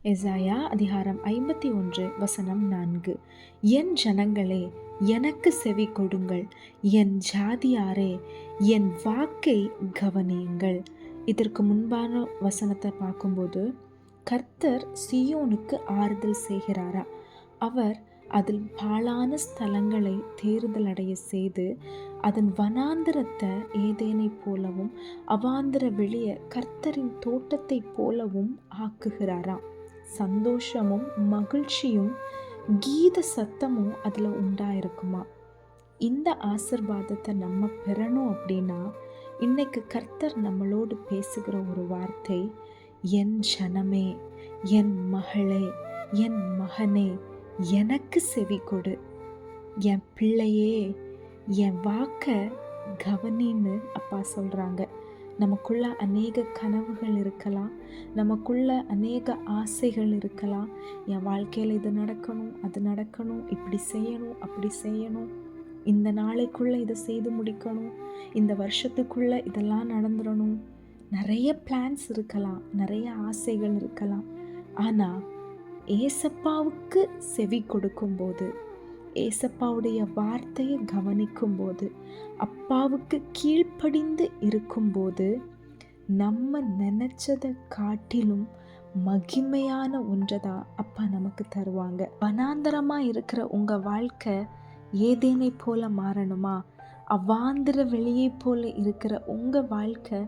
எசாயா அதிகாரம் 51 வசனம் 4. என் ஜனங்களே, எனக்கு செவி கொடுங்கள், என் ஜாதியாரே, என் வாக்கை கவனியுங்கள். இதற்கு முன்பான வசனத்தை பார்க்கும்போது, கர்த்தர் சீயோனுக்கு ஆறுதல் செய்கிறாரா. அவர் அதில் பாழான ஸ்தலங்களை தேறுதல் அடைய செய்து, அதன் வனாந்திரத்தை ஏதேனை போலவும் அவாந்திர வெளிய கர்த்தரின் தோட்டத்தை போலவும் ஆக்குகிறாராம். சந்தோஷமும் மகிழ்ச்சியும் கீத சத்தமும் அதில் உண்டாயிருக்குமா. இந்த ஆசிர்வாதத்தை நம்ம பெறணும் அப்படின்னா, இன்னைக்கு கர்த்தர் நம்மளோடு பேசுகிற ஒரு வார்த்தை, என் ஜனமே, என் மகளே, என் மகனே, எனக்கு செவி கொடு. என் பிள்ளையே, என் வாக்க கவனின்னு அப்பா சொல்கிறாங்க. நமக்குள்ள அநேக கனவுகள் இருக்கலாம், நமக்குள்ள அநேக ஆசைகள் இருக்கலாம். என் வாழ்க்கையில் இது நடக்கணும், அது நடக்கணும், இப்படி செய்யணும், அப்படி செய்யணும், இந்த நாளைக்குள்ளே இதை செய்து முடிக்கணும், இந்த வருஷத்துக்குள்ளே இதெல்லாம் நடந்துடணும். நிறைய பிளான்ஸ் இருக்கலாம், நிறைய ஆசைகள் இருக்கலாம். ஆனால் ஏசப்பாவுக்கு செவி கொடுக்கும்போது, ஏசப்பாவுடைய வார்த்தையை கவனிக்கும்போது, அப்பாவுக்கு கீழ்ப்படிந்து இருக்கும்போது, நம்ம நினைச்சதை காட்டிலும் மகிமையான ஒன்றைதான் அப்பா நமக்கு தருவாங்க. வனாந்தரமாக இருக்கிற உங்கள் வாழ்க்கை ஏதேனை போல மாறணுமா? அவாந்திர வெளியை போல இருக்கிற உங்கள் வாழ்க்கை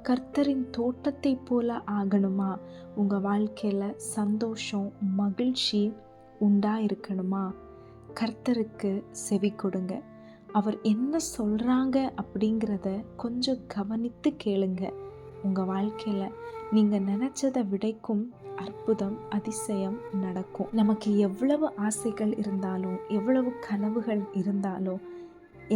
கர்த்தரின் தோட்டத்தை போல ஆகணுமா? உங்கள் வாழ்க்கையில் சந்தோஷம், மகிழ்ச்சி இருக்கணுமா? கர்த்தருக்கு செவி கொடுங்க. அவர் என்ன சொல்கிறாங்க அப்படிங்கிறத கொஞ்சம் கவனித்து கேளுங்க. உங்கள் வாழ்க்கையில் நீங்கள் நினச்சதை விடைக்கும் அற்புதம், அதிசயம் நடக்கும். நமக்கு எவ்வளவு ஆசைகள் இருந்தாலும், எவ்வளவு கனவுகள் இருந்தாலும்,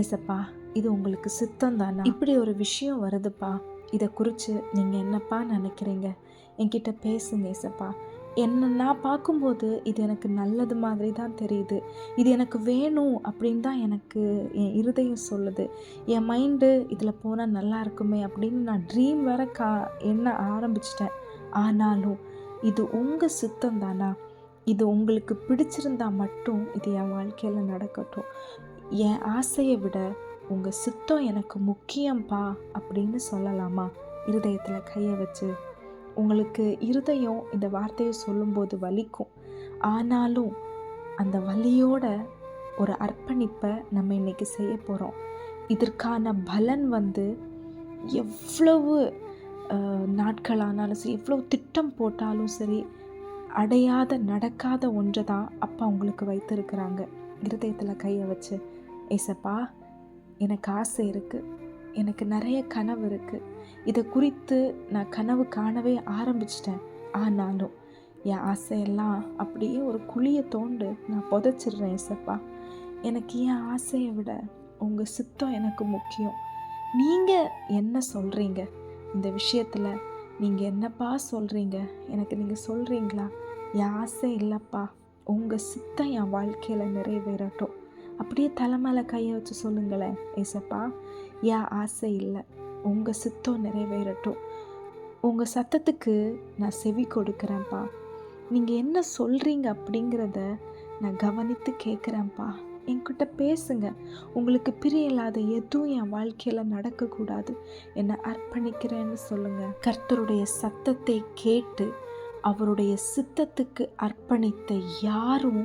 ஏசப்பா இது உங்களுக்கு சித்தம் தானா? இப்படி ஒரு விஷயம் வருதுப்பா, இதை குறித்து நீங்கள் என்னப்பா நினைக்கிறீங்க? என்கிட்ட பேசுங்க ஏசப்பா. என்ன நான் பார்க்கும்போது இது எனக்கு நல்லது மாதிரி தான் தெரியுது, இது எனக்கு வேணும் அப்படின்னு தான் எனக்கு என் இருதயம் சொல்லுது. என் மைண்டு இதில் போனால் நல்லா இருக்குமே அப்படின்னு நான் ட்ரீம் வேற எண்ண ஆரம்பிச்சிட்டேன். ஆனாலும் இது உங்கள் சித்தம் தானா? இது உங்களுக்கு பிடிச்சிருந்தா மட்டும் இது என் வாழ்க்கையில் நடக்கட்டும். என் ஆசையை விட உங்கள் சித்தம் எனக்கு முக்கியம்ப்பா அப்படின்னு சொல்லலாமா? இருதயத்தில் கையை வச்சு. உங்களுக்கு இருதயம் இந்த வார்த்தையை சொல்லும்போது வலிக்கும். ஆனாலும் அந்த வலியோட ஒரு அர்ப்பணிப்பை நம்ம இன்னைக்கு செய்ய போகிறோம். இதற்கான பலன் எவ்வளவு நாட்களானாலும் சரி, எவ்வளவு திட்டம் போட்டாலும் சரி, அடையாத நடக்காத ஒன்றை தான் அப்பா உங்களுக்கு வைத்திருக்கிறாங்க. இருதயத்தில் கையை வச்சு, ஏசப்பா எனக்கு ஆசை இருக்குது, எனக்கு நிறைய கனவு இருக்குது, இதை குறித்து நான் கனவு காணவே ஆரம்பிச்சிட்டேன். ஆனாலும் என் ஆசையெல்லாம் அப்படியே ஒரு குழியை தோண்டு நான் புதைச்சிடுறேன் ஏசப்பா. எனக்கு என் ஆசையை விட உங்கள் சித்தம் எனக்கு முக்கியம். நீங்கள் என்ன சொல்கிறீங்க இந்த விஷயத்தில்? நீங்கள் என்னப்பா சொல்கிறீங்க எனக்கு? நீங்கள் சொல்கிறீங்களா? என் ஆசை இல்லைப்பா, உங்கள் சித்தம் என் வாழ்க்கையில் நிறைவேறட்டும். அப்படியே தலைமையில கையை வச்சு சொல்லுங்களேன், ஏசப்பா என் ஆசை இல்லை, உங்கள் சித்தம் நிறைவேறட்டும். உங்கள் சத்தத்துக்கு நான் செவி கொடுக்குறேன்ப்பா. நீங்கள் என்ன சொல்கிறீங்க அப்படிங்கிறத நான் கவனித்து கேட்குறேன்ப்பா. என்கிட்ட பேசுங்க. உங்களுக்கு பிரியலாத எதுவும் என் வாழ்க்கையில் நடக்கக்கூடாது. என்னை அர்ப்பணிக்கிறேன்னு சொல்லுங்கள். கர்த்தருடைய சத்தத்தை கேட்டு அவருடைய சித்தத்துக்கு அர்ப்பணித்த யாரும்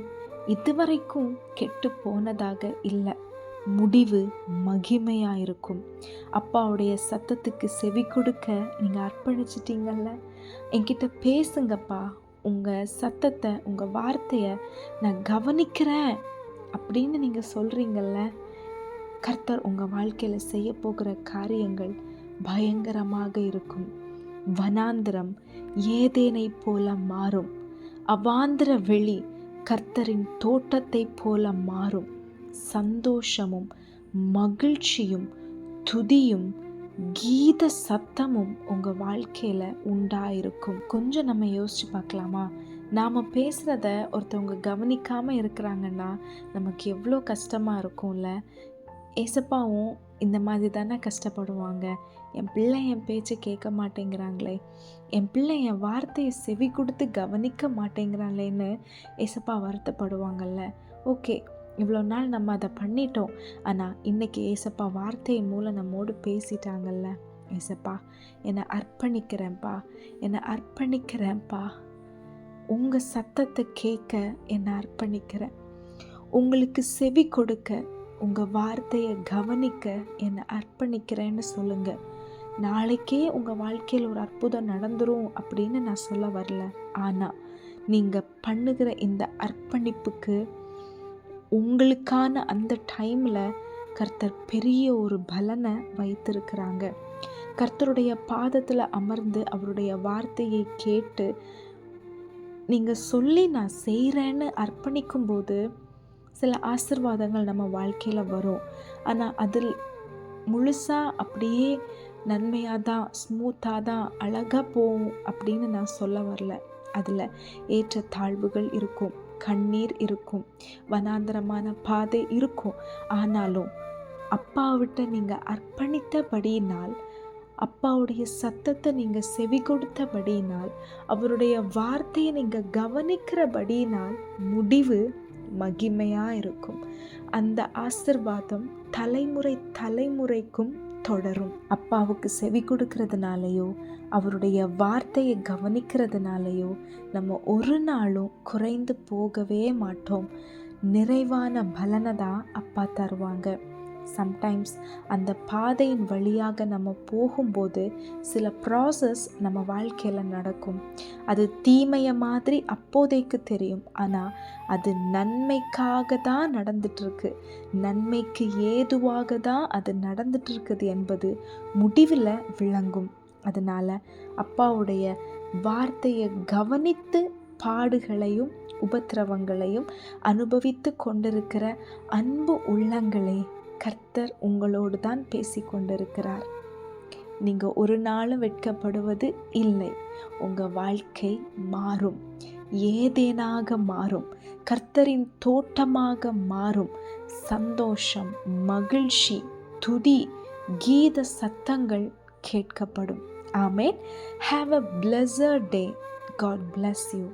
இதுவரைக்கும் கெட்டு போனதாக இல்லை. முடிவு மகிமையாக இருக்கும். அப்பாவுடைய சத்தத்துக்கு செவி கொடுக்க நீங்கள் அர்ப்பணிச்சிட்டிங்கல்ல, என்கிட்ட பேசுங்கப்பா. உங்கள் சத்தத்தை, உங்கள் வார்த்தையை நான் கவனிக்கிறேன் அப்படின்னு நீங்கள் சொல்கிறீங்கல்ல, கர்த்தர் உங்கள் வாழ்க்கையில் செய்ய போகிற காரியங்கள் பயங்கரமாக இருக்கும். வனாந்திரம் ஏதேனை போல மாறும், அவாந்திர வெளி கர்த்தரின் தோட்டத்தை போல மாறும். சந்தோஷமும் மகிழ்ச்சியும் துதியும் கீத சத்தமும் உங்கள் வாழ்க்கையில் உண்டாயிருக்கும். கொஞ்சம் நம்ம யோசிச்சு பார்க்கலாமா? நாம் பேசுகிறத ஒருத்தவங்க கவனிக்காமல் இருக்கிறாங்கன்னா நமக்கு எவ்வளோ கஷ்டமாக இருக்கும்ல. ஏசப்பாவும் இந்த மாதிரி தானே கஷ்டப்படுவாங்க. என் பிள்ளை என் பேச்சை கேட்க மாட்டேங்கிறாங்களே, என் பிள்ளை என் வார்த்தையை செவி கொடுத்து கவனிக்க மாட்டேங்கிறாளேன்னு ஏசப்பா வருத்தப்படுவாங்கல்ல. ஓகே, இவ்வளோ நாள் நம்ம அதை பண்ணிட்டோம், ஆனால் இன்றைக்கி ஏசப்பா வார்த்தையின் மூலம் நம்மோடு பேசிட்டாங்கல்ல. ஏசப்பா, என்னை அர்ப்பணிக்கிறேன்ப்பா, என்னை அர்ப்பணிக்கிறேன்ப்பா, உங்கள் சத்தத்தை கேட்க என்னை அர்ப்பணிக்கிறேன், உங்களுக்கு செவி கொடுக்க, உங்கள் வார்த்தையை கவனிக்க என்னை அர்ப்பணிக்கிறேன்னு சொல்லுங்கள். நாளைக்கே உங்கள் வாழ்க்கையில் ஒரு அற்புதம் நடந்துரும் அப்படின்னு நான் சொல்ல வரல. ஆனால் நீங்கள் பண்ணுகிற இந்த அர்ப்பணிப்புக்கு உங்களுக்கான அந்த டைமில் கர்த்தர் பெரிய ஒரு பலனை வைத்திருக்கிறாங்க. கர்த்தருடைய பாதத்தில் அமர்ந்து அவருடைய வார்த்தையை கேட்டு நீங்கள் சொல்லி நான் செய்கிறேன்னு அர்ப்பணிக்கும்போது சில ஆசீர்வாதங்கள் நம்ம வாழ்க்கையில் வரும். ஆனால் அதில் முழுசாக அப்படியே நன்மையாக தான், ஸ்மூத்தாக தான், அழகாக போகும் அப்படின்னு நான் சொல்ல வரல. அதில் ஏற்ற தாழ்வுகள் இருக்கும், கண்ணீர் இருக்கும், வனாந்தரமான பாதை இருக்கும். ஆனாலும் அப்பாவிட்ட நீங்கள் அர்ப்பணித்தபடியினால், அப்பாவுடைய சத்தத்தை நீங்கள் செவி கொடுத்தபடியினால், அவருடைய வார்த்தையை நீங்கள் கவனிக்கிறபடியினால் முடிவு மகிமையாக இருக்கும். அந்த ஆசீர்வாதம் தலைமுறை தலைமுறைக்கும் தொடரும். அப்பாவுக்கு செவி கொடுக்கறதுனாலையோ அவருடைய வார்த்தையை கவனிக்கிறதுனாலையோ நம்ம ஒரு நாளும் குறைந்து போகவே மாட்டோம். நிறைவான பலனை தான் அப்பா தருவாங்க. சம்டைம்ஸ் அந்த பாதையின் வழியாக நம்ம போகும்போது சில ப்ராசஸ் நம்ம வாழ்க்கையில் நடக்கும். அது தீமையை மாதிரி அப்போதைக்கு தெரியும், ஆனால் அது நன்மைக்காக தான் நடந்துட்டுருக்கு, நன்மைக்கு ஏதுவாக தான் அது நடந்துட்டுருக்குது என்பது முடிவில் விளங்கும். அதனால் அப்பாவுடைய வார்த்தையை கவனித்து பாடுகளையும் உபத்திரவங்களையும் அனுபவித்து கொண்டிருக்கிற அன்பு உள்ளங்களே, கர்த்தர் உங்களோடு தான் பேசி கொண்டிருக்கிறார். நீங்கள் ஒரு நாளும் வெட்கப்படுவது இல்லை. உங்கள் வாழ்க்கை மாறும், ஏதேனாக மாறும், கர்த்தரின் தோட்டமாக மாறும். சந்தோஷம், மகிழ்ச்சி, துதி, கீத சத்தங்கள் கேட்கப்படும். ஆமென். Have a blessed day. God bless you.